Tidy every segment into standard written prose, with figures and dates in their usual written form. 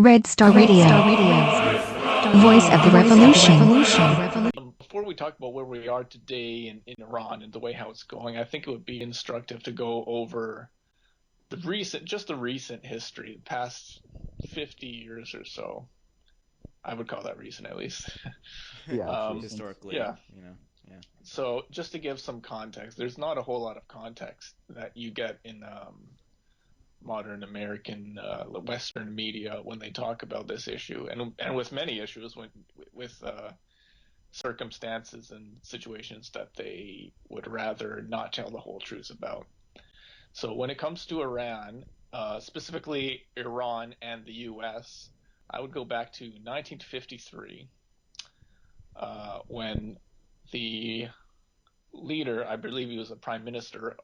Red Star Radio. Voice of the Revolution. Before we talk about where we are today in Iran and the way how it's going, I think it would be instructive to go over the recent history, the past 50 years or so. I would call that recent, at least. Yeah, Historically, yeah. Yeah. So just to give some context, there's not a whole lot of context that you get in modern American Western media when they talk about this issue, and with many issues, with circumstances and situations that they would rather not tell the whole truth about. So when it comes to Iran, specifically Iran and the U.S., I would go back to 1953, when the leader, I believe he was a prime minister,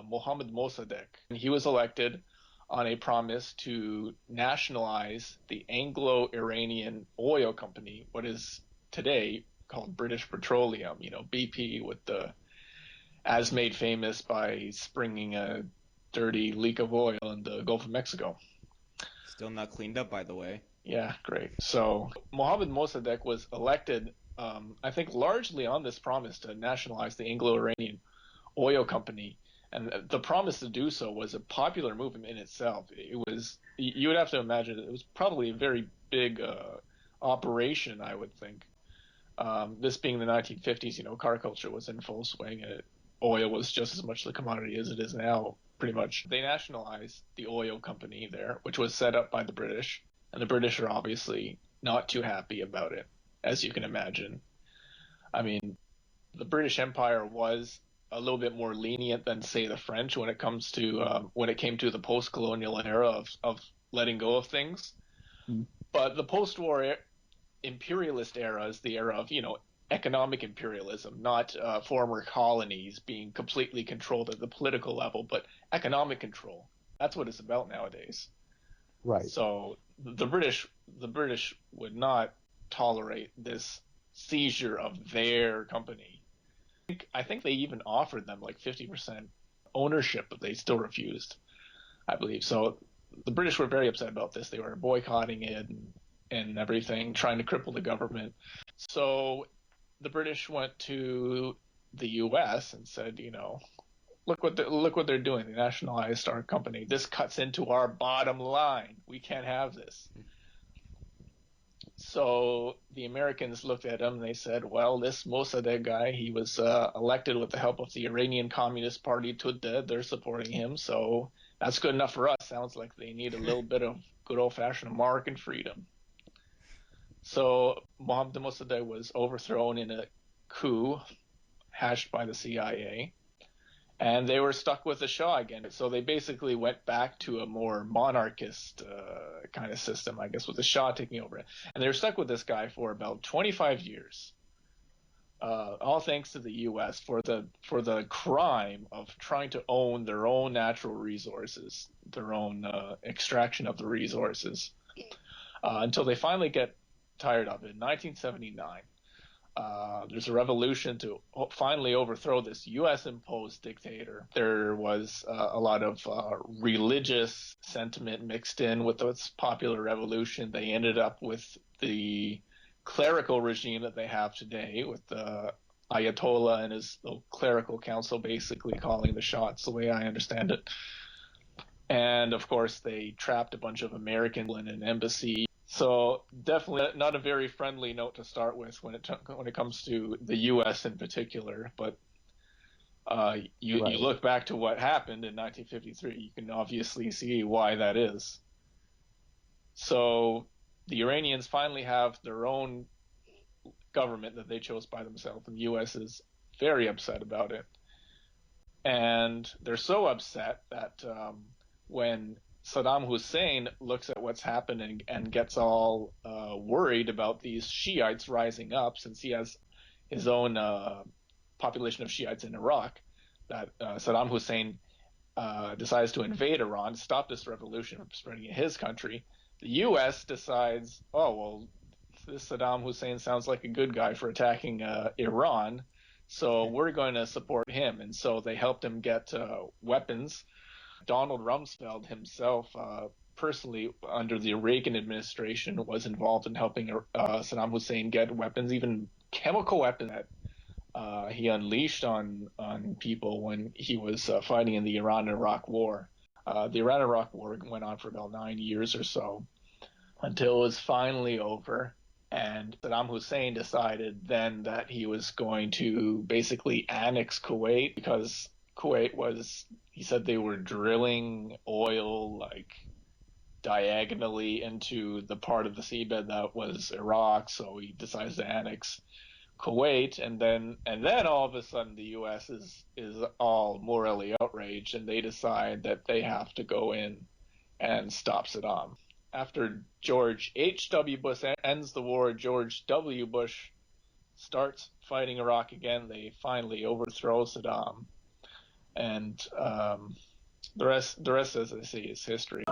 Mohammad Mossadegh, he was elected on a promise to nationalize the Anglo-Iranian oil company, what is today called British Petroleum, BP, as made famous by springing a dirty leak of oil in the Gulf of Mexico. Still not cleaned up, by the way. Yeah, great. So Mohammad Mossadegh was elected, I think, largely on this promise to nationalize the Anglo-Iranian oil company. And the promise to do so was a popular movement in itself. You would have to imagine it was probably a very big operation, I would think. This being the 1950s, car culture was in full swing, and oil was just as much the commodity as it is now, pretty much. They nationalized the oil company there, which was set up by the British, and the British are obviously not too happy about it, as you can imagine. I mean, the British Empire was a little bit more lenient than, say, the French when it came to the post-colonial era of letting go of things. But the post-war imperialist era is the era of, economic imperialism, not former colonies being completely controlled at the political level, but economic control. That's what it's about nowadays. Right. So the British would not tolerate this seizure of their company. I think they even offered them like 50% ownership, but they still refused, I believe. So the British were very upset about this. They were boycotting it and everything, trying to cripple the government. So the British went to the U.S. and said, look what they're doing. They nationalized our company. This cuts into our bottom line. We can't have this. So the Americans looked at him and they said, well, this Mossadegh guy, he was elected with the help of the Iranian Communist Party Tudeh. They're supporting him, so that's good enough for us. Sounds like they need a little bit of good old-fashioned American freedom. So Mohammad Mossadegh was overthrown in a coup hatched by the CIA, and they were stuck with the Shah again. So they basically went back to a more monarchist kind of system, I guess, with the Shah taking over. And they were stuck with this guy for about 25 years, all thanks to the U.S. for the crime of trying to own their own natural resources, their own extraction of the resources, until they finally get tired of it. In 1979. There's a revolution to finally overthrow this U.S.-imposed dictator. There was a lot of religious sentiment mixed in with this popular revolution. They ended up with the clerical regime that they have today, with the Ayatollah and his little clerical council basically calling the shots, the way I understand it. And, of course, they trapped a bunch of Americans in an embassy. So definitely not a very friendly note to start with when it comes to the U.S. in particular. But you look back to what happened in 1953, you can obviously see why that is. So the Iranians finally have their own government that they chose by themselves, and the U.S. is very upset about it. And they're so upset that when Saddam Hussein looks at what's happening and gets all worried about these Shiites rising up, since he has his own population of Shiites in Iraq, that Saddam Hussein decides to invade Iran, stop this revolution from spreading in his country. The U.S. decides, oh, well, this Saddam Hussein sounds like a good guy for attacking Iran, so we're going to support him. And so they helped him get weapons. Donald Rumsfeld himself personally, under the Reagan administration, was involved in helping Saddam Hussein get weapons, even chemical weapons that he unleashed on people when he was fighting in the Iran-Iraq War. The Iran-Iraq War went on for about 9 years or so until it was finally over. And Saddam Hussein decided then that he was going to basically annex Kuwait because Kuwait was, he said they were drilling oil like diagonally into the part of the seabed that was Iraq. So he decides to annex Kuwait, and then all of a sudden the U.S. is all morally outraged, and they decide that they have to go in and stop Saddam. After George H.W. Bush ends the war, George W. Bush starts fighting Iraq again. They finally overthrow Saddam, and the rest, as I say, is history.